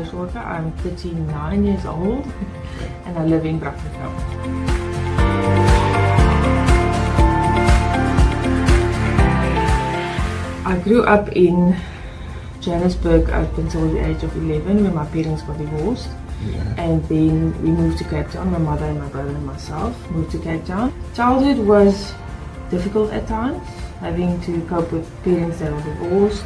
social worker. I'm 39 years old and I live in Brakkenfell. I grew up in Johannesburg up until the age of 11 when my parents got divorced. And then we moved to Cape Town. My mother and my brother and myself moved to Cape Town. Childhood was difficult at times, having to cope with parents that were divorced.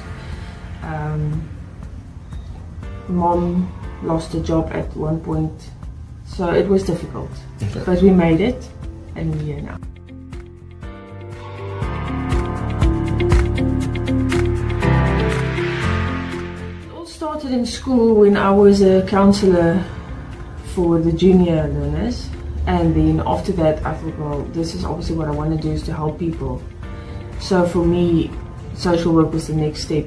Mom lost a job at one point, so it was difficult. Okay. But we made it, and we're here now. Started in school when I was a counsellor for the junior learners, and then after that I thought, well, this is obviously what I want to do, is to help people. So for me, social work was the next step,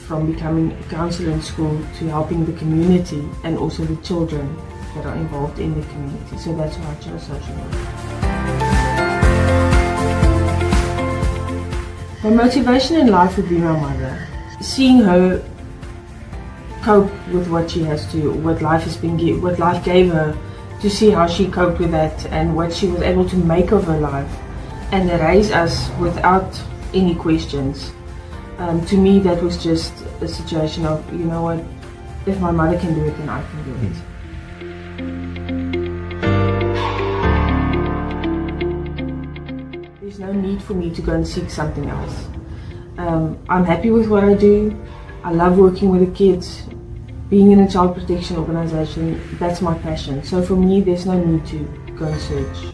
from becoming a counsellor in school to helping the community and also the children that are involved in the community. So that's why I chose social work. My motivation in life would be my mother. Seeing her cope with what she has to, what life gave her, to see how she coped with that and what she was able to make of her life and raise us without any questions. To me, that was just a situation of, you know what, if my mother can do it, then I can do it. There's no need for me to go and seek something else. I'm happy with what I do. I love working with the kids. Being in a child protection organization, that's my passion. So for me, there's no need to go and search.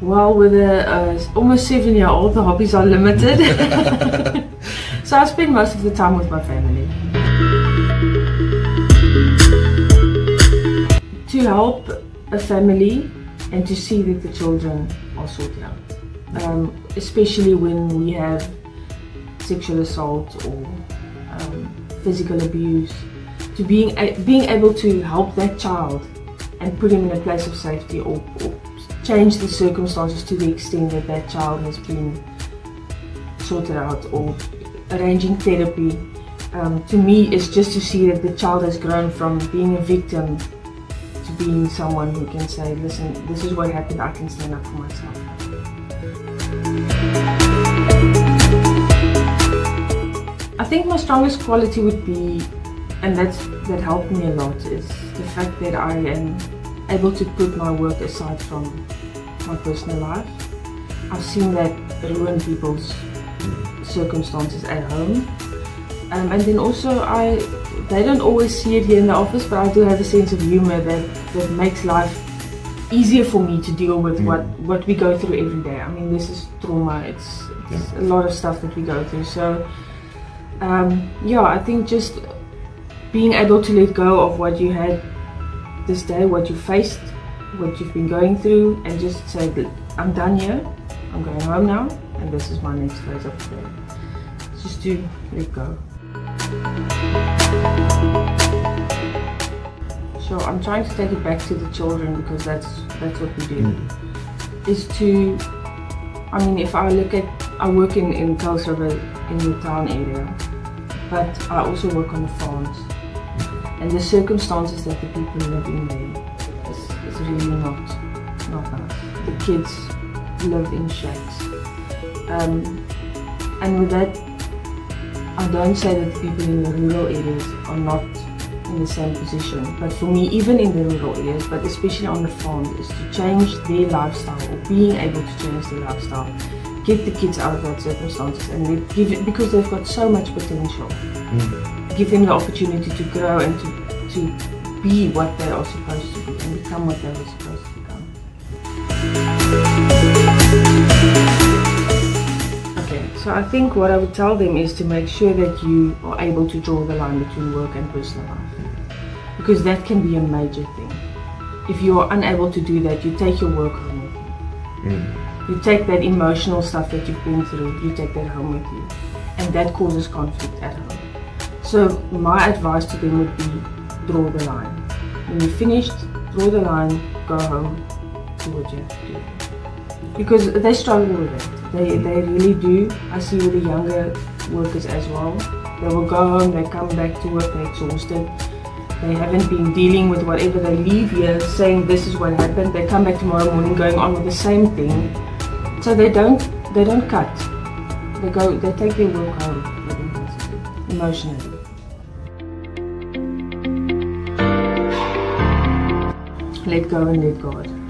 Well, with a almost 7-year-old, the hobbies are limited. So I spend most of the time with my family. To help a family and to see that the children are sorted out. Especially when we have sexual assault or physical abuse, to being able to help that child and put him in a place of safety, or change the circumstances to the extent that that child has been sorted out, or arranging therapy. To me, it's just to see that the child has grown from being a victim to being someone who can say, listen, this is what happened, I can stand up for myself. I think my strongest quality would be, and that helped me a lot, is the fact that I am able to put my work aside from my personal life. I've seen that ruin people's circumstances at home. And then also, they don't always see it here in the office, but I do have a sense of humor that makes life easier for me to deal with what we go through every day. I mean, this is trauma, it's a lot of stuff that we go through. So yeah, I think just being able to let go of what you had this day, what you faced, what you've been going through, and just say, I'm done here, I'm going home now, and this is my next phase of the day. Just to let go. So I'm trying to take it back to the children, because that's what we do. Is to, I mean, if I look at, I work in Kuilsriver in the town area, but I also work on the farms, and the circumstances that the people live in there is really not nice. The kids live in shacks, and with that, I don't say that the people in the rural areas are not in the same position, but for me, even in the rural areas, but especially on the farm, is to change their lifestyle, or being able to change their lifestyle, get the kids out of that circumstances, and give it, because they've got so much potential. Give them the opportunity to grow and to be what they are supposed to be, and become what they were supposed to become. Okay, so I think what I would tell them is to make sure that you are able to draw the line between work and personal life, because that can be a major thing. If you are unable to do that, you take your work home with you. You take that emotional stuff that you've been through, you take that home with you, and that causes conflict at home. So my advice to them would be, draw the line. When you're finished, draw the line, go home, do what you have to do. Because they struggle with that. They really do. I see with the younger workers as well. They will go home, they come back to work, they're exhausted. They haven't been dealing with whatever. They leave here saying this is what happened. They come back tomorrow morning going on with the same thing. So they don't cut. They take their work home emotionally. Let go and let God.